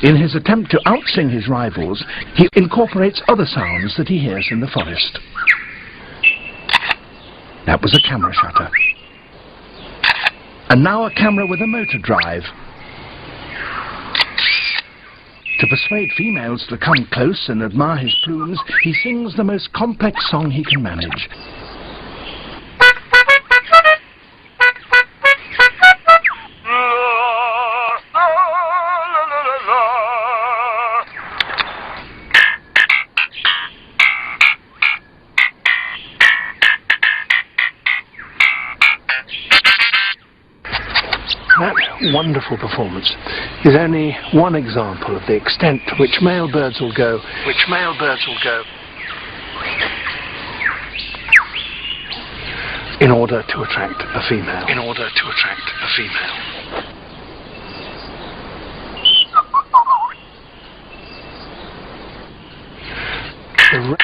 In his attempt to outsing his rivals, he incorporates other sounds that he hears in the forest. That was a camera shutter. And now a camera with a motor drive. To persuade females to come close and admire his plumes, he sings the most complex song he can manage. That wonderful performance is only one example of the extent to which male birds will go, in order to attract a female. The